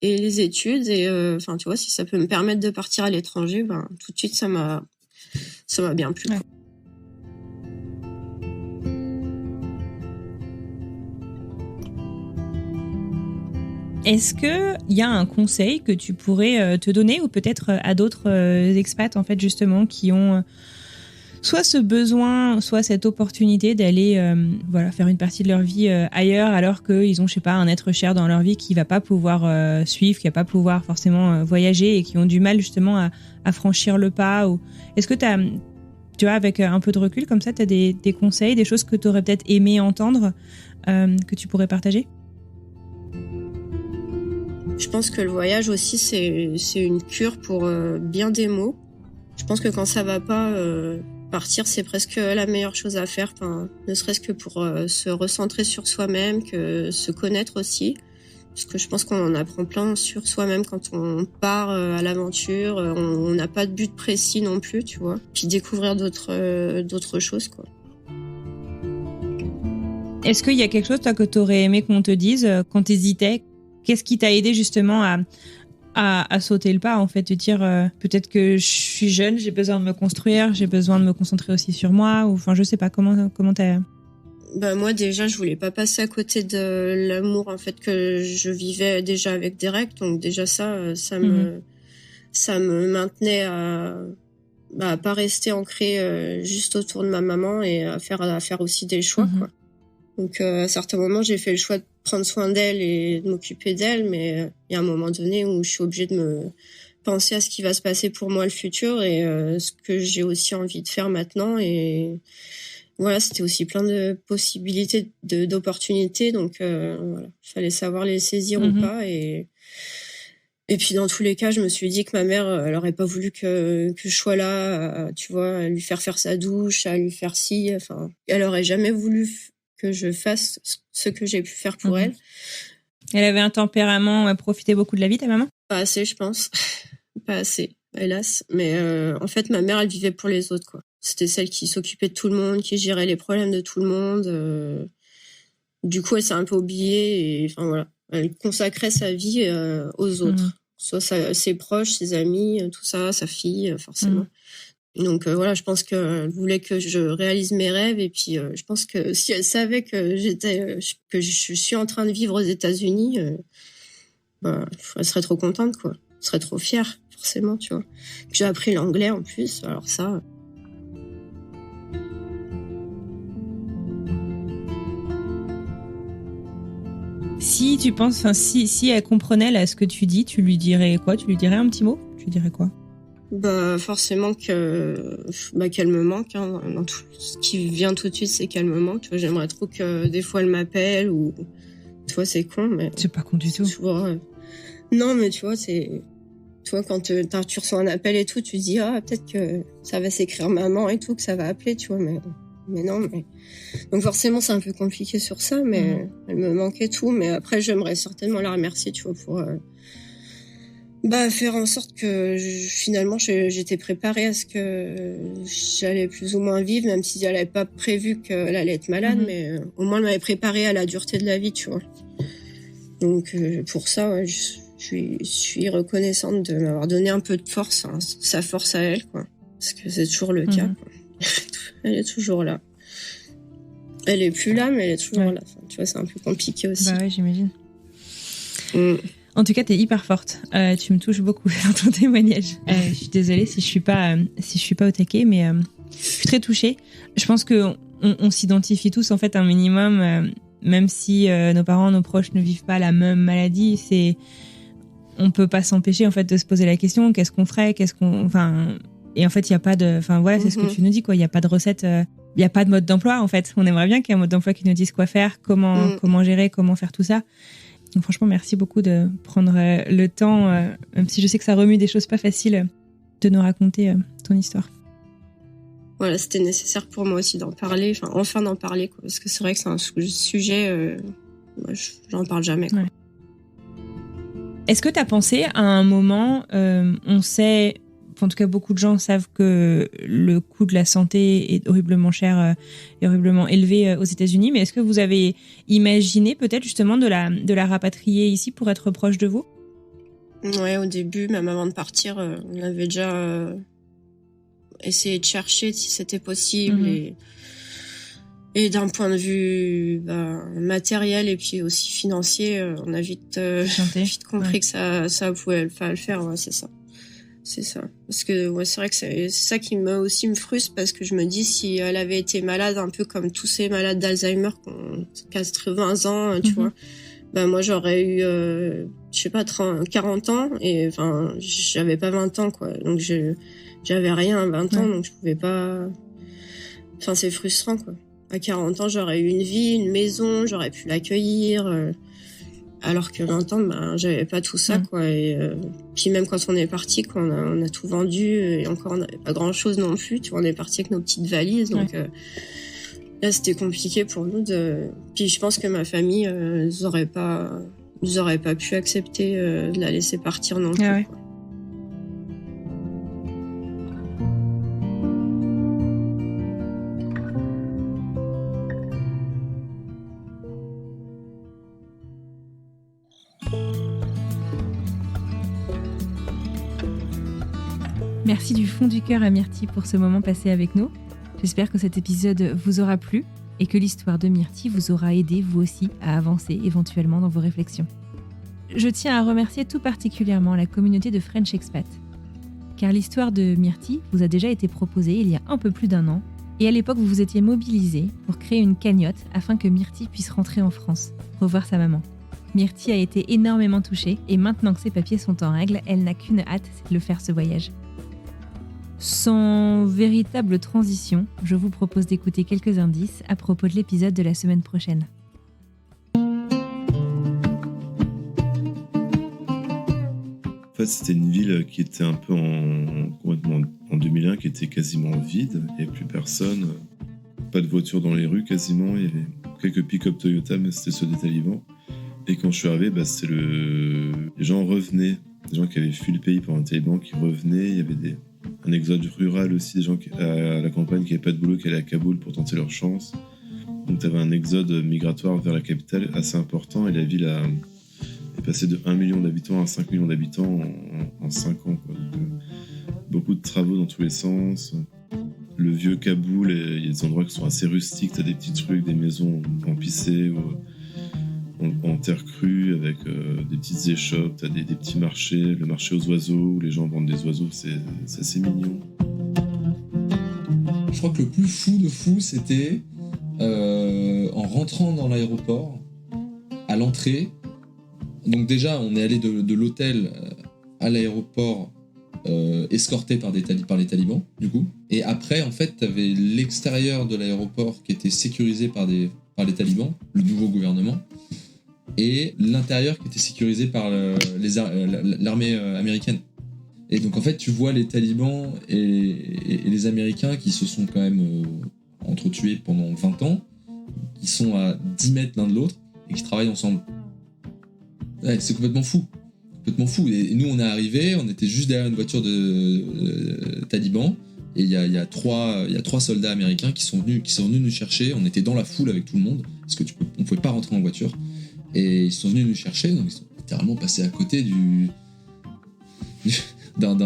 et les études et, enfin, tu vois, si ça peut me permettre de partir à l'étranger, tout de suite, ça m'a bien plu. Ouais. Est-ce qu'il y a un conseil que tu pourrais te donner ou peut-être à d'autres expats, en fait, justement, qui ont soit ce besoin, soit cette opportunité d'aller faire une partie de leur vie ailleurs alors qu'ils ont, je sais pas, un être cher dans leur vie qui va pas pouvoir suivre, qui va pas pouvoir forcément voyager et qui ont du mal justement à franchir le pas ou... Est-ce que tu vois, avec un peu de recul comme ça, tu as des conseils, des choses que tu aurais peut-être aimé entendre que tu pourrais partager ? Je pense que le voyage aussi, c'est une cure pour bien des maux. Je pense que quand ça va pas, partir, c'est presque la meilleure chose à faire. Enfin, ne serait-ce que pour se recentrer sur soi-même, que se connaître aussi. Parce que je pense qu'on en apprend plein sur soi-même quand on part à l'aventure. On n'a pas de but précis non plus, tu vois. Puis découvrir d'autres choses, quoi. Est-ce qu'il y a quelque chose, toi, que tu aurais aimé qu'on te dise quand t'hésitais ? Qu'est-ce qui t'a aidé justement à sauter le pas, en fait, de dire peut-être que je suis jeune, j'ai besoin de me construire, j'ai besoin de me concentrer aussi sur moi, ou enfin je sais pas, comment t'as... Moi déjà, je voulais pas passer à côté de l'amour en fait que je vivais déjà avec Derek, donc déjà ça me maintenait à pas rester ancrée juste autour de ma maman et à faire aussi des choix, quoi. Donc à certains moments, j'ai fait le choix de prendre soin d'elle et de m'occuper d'elle, mais il y a un moment donné où je suis obligée de me penser à ce qui va se passer pour moi le futur et ce que j'ai aussi envie de faire maintenant. Et voilà, c'était aussi plein de possibilités, d'opportunités, donc voilà, il fallait savoir les saisir ou pas. Et puis dans tous les cas, je me suis dit que ma mère, elle aurait pas voulu que je sois là, tu vois, à lui faire sa douche, à lui faire ci, enfin, elle aurait jamais voulu que je fasse ce que j'ai pu faire pour elle. Elle avait un tempérament, elle profitait beaucoup de la vie, ta maman ? Pas assez, je pense. Pas assez, hélas. Mais en fait, ma mère, elle vivait pour les autres, quoi. C'était celle qui s'occupait de tout le monde, qui gérait les problèmes de tout le monde. Du coup, elle s'est un peu oubliée et enfin voilà, elle consacrait sa vie aux autres. Soit ses proches, ses amis, tout ça, sa fille, forcément. Donc voilà, je pense qu'elle voulait que je réalise mes rêves et puis je pense que si elle savait que je suis en train de vivre aux États-Unis, elle serait trop contente, quoi. Elle serait trop fière, forcément, tu vois. J'ai appris l'anglais en plus, alors ça. Si tu penses, enfin si elle comprenait là ce que tu dis, tu lui dirais quoi ? Tu lui dirais un petit mot ? Tu dirais quoi ? Forcément qu'elle me manque, hein. Dans tout ce qui vient tout de suite, c'est qu'elle me manque. Tu vois, j'aimerais trop que des fois elle m'appelle ou, tu vois, c'est con, mais c'est pas con du tout. Toujours, non, mais tu vois, quand tu reçois un appel et tout, tu te dis peut-être que ça va s'écrire maman et tout, que ça va appeler, tu vois, mais non, mais donc forcément c'est un peu compliqué sur ça, mais elle me manquait tout. Mais après, j'aimerais certainement la remercier, tu vois, pour faire en sorte que finalement j'étais préparée à ce que j'allais plus ou moins vivre, même si elle n'avait pas prévu qu'elle allait être malade, mais au moins elle m'avait préparée à la dureté de la vie, tu vois. Donc pour ça, ouais, je je suis reconnaissante de m'avoir donné un peu de force, hein, sa force à elle, quoi. Parce que c'est toujours le cas, quoi. Elle est toujours là. Elle est plus là, mais elle est toujours là. Enfin, tu vois, c'est un peu compliqué aussi. Bah ouais, j'imagine. En tout cas, t'es hyper forte. Tu me touches beaucoup dans ton témoignage. Je suis désolée si je suis pas au taquet, mais je suis très touchée. Je pense que on s'identifie tous en fait un minimum, même si nos parents, nos proches ne vivent pas la même maladie. On peut pas s'empêcher en fait de se poser la question qu'est-ce qu'on ferait, et en fait il y a pas de, voilà, c'est ce que tu nous dis, quoi. Il y a pas de recette, il y a pas de mode d'emploi en fait. On aimerait bien qu'il y ait un mode d'emploi qui nous dise quoi faire, comment gérer, comment faire tout ça. Donc franchement, merci beaucoup de prendre le temps, même si je sais que ça remue des choses pas faciles, de nous raconter ton histoire. Voilà, c'était nécessaire pour moi aussi d'en parler, enfin d'en parler, quoi, parce que c'est vrai que c'est un sujet, moi, j'en parle jamais, quoi. Ouais. Est-ce que tu as pensé à un moment, on sait, en tout cas beaucoup de gens savent que le coût de la santé est horriblement cher et horriblement élevé aux États-Unis, mais est-ce que vous avez imaginé peut-être justement de la rapatrier ici pour être proche de vous ? Ouais, au début, même avant de partir, on avait déjà essayé de chercher si c'était possible, et d'un point de vue matériel et puis aussi financier, on a vite compris que ça pouvait pas le faire. Ouais, c'est ça. Parce que c'est vrai que c'est ça qui me frustre, parce que je me dis, si elle avait été malade un peu comme tous ces malades d'Alzheimer qui ont 80 ans, tu vois, moi j'aurais eu, je sais pas, 40 ans, et j'avais pas 20 ans, quoi. Donc j'avais rien à 20 ans, donc je pouvais pas. C'est frustrant, quoi. À 40 ans, j'aurais eu une vie, une maison, j'aurais pu l'accueillir. Alors que 20 ans, j'avais pas tout ça, quoi. Et puis même quand on est parti, quoi, on a tout vendu, et encore on n'avait pas grand-chose non plus. Tu vois, on est parti avec nos petites valises, donc là c'était compliqué pour nous de. Puis je pense que ma famille, ils auraient pas pu accepter de la laisser partir non plus. Ouais. Quoi. Merci du fond du cœur à Myrtille pour ce moment passé avec nous. J'espère que cet épisode vous aura plu et que l'histoire de Myrtille vous aura aidé, vous aussi, à avancer éventuellement dans vos réflexions. Je tiens à remercier tout particulièrement la communauté de French Expat, car l'histoire de Myrtille vous a déjà été proposée il y a un peu plus d'1 an, et à l'époque vous vous étiez mobilisés pour créer une cagnotte afin que Myrtille puisse rentrer en France, revoir sa maman. Myrtille a été énormément touchée, et maintenant que ses papiers sont en règle, elle n'a qu'une hâte, c'est de le faire ce voyage. Sans véritable transition, je vous propose d'écouter quelques indices à propos de l'épisode de la semaine prochaine. En fait, c'était une ville qui était un peu complètement en 2001, qui était quasiment vide. Il n'y avait plus personne, pas de voiture dans les rues quasiment. Il y avait quelques pick-up Toyota, mais c'était ceux des talibans. Et quand je suis arrivé, les gens revenaient, des gens qui avaient fui le pays pendant les talibans qui revenaient. Il y avait un exode rural aussi, des gens à la campagne qui n'avaient pas de boulot, qui allaient à Kaboul pour tenter leur chance. Donc tu avais un exode migratoire vers la capitale assez important, et la ville est passée de 1 million d'habitants à 5 millions d'habitants en 5 ans, quoi. Donc, beaucoup de travaux dans tous les sens. Le vieux Kaboul, il y a des endroits qui sont assez rustiques, tu as des petits trucs, des maisons en pissé ou en terre crue avec des petites échoppes, t'as des petits marchés, le marché aux oiseaux où les gens vendent des oiseaux, c'est assez mignon. Je crois que le plus fou de fou, c'était en rentrant dans l'aéroport, à l'entrée. Donc déjà, on est allé de l'hôtel à l'aéroport escorté par les talibans, du coup. Et après, en fait, t'avais l'extérieur de l'aéroport qui était sécurisé par les talibans, le nouveau gouvernement, et l'intérieur qui était sécurisé par l'armée américaine. Et donc en fait tu vois les talibans et les Américains qui se sont quand même entretués pendant 20 ans, qui sont à 10 mètres l'un de l'autre et qui travaillent ensemble. Ouais, c'est complètement fou. Et nous on est arrivés, on était juste derrière une voiture de talibans, et il y a trois soldats américains qui sont venus nous chercher. On était dans la foule avec tout le monde parce que on pouvait pas rentrer en voiture. Et ils sont venus nous chercher, donc littéralement passé à côté d'un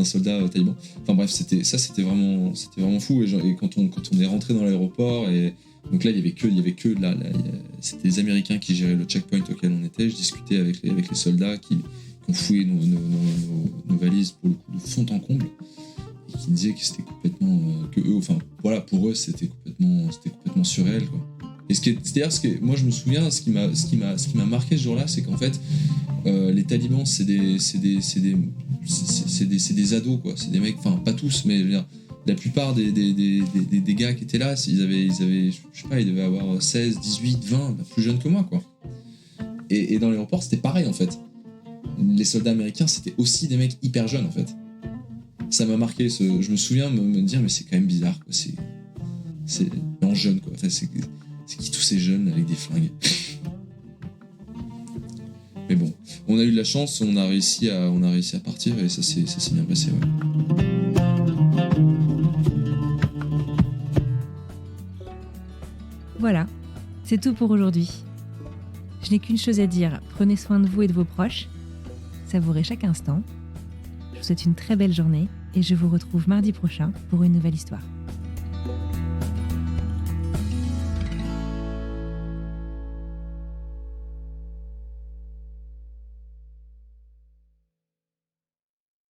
soldat taliban. Enfin bref, c'était vraiment fou. Et quand on est rentré dans l'aéroport, et donc là il y avait que c'était les Américains qui géraient le checkpoint auquel on était. Je discutais avec les soldats qui ont fouillé nos valises pour le coup de fond en comble, et qui disaient que c'était complètement pour eux c'était complètement surréel, quoi. Et moi je me souviens, ce qui m'a marqué ce jour-là, c'est qu'en fait les talibans c'est des ados, quoi. C'est des mecs, enfin pas tous, mais je veux dire, la plupart des gars qui étaient là, ils avaient je sais pas, ils devaient avoir 16, 18, 20, plus jeunes que moi, quoi. Et dans l'aéroport c'était pareil en fait. Les soldats américains c'était aussi des mecs hyper jeunes en fait. Ça m'a marqué, je me souviens me dire mais c'est quand même bizarre, quoi. C'est en jeune, quoi. Enfin, c'est qui tous ces jeunes avec des flingues? Mais bon, on a eu de la chance, on a réussi à partir, et ça s'est bien passé, ouais. Voilà, c'est tout pour aujourd'hui. Je n'ai qu'une chose à dire, prenez soin de vous et de vos proches, savourez chaque instant. Je vous souhaite une très belle journée et je vous retrouve mardi prochain pour une nouvelle histoire.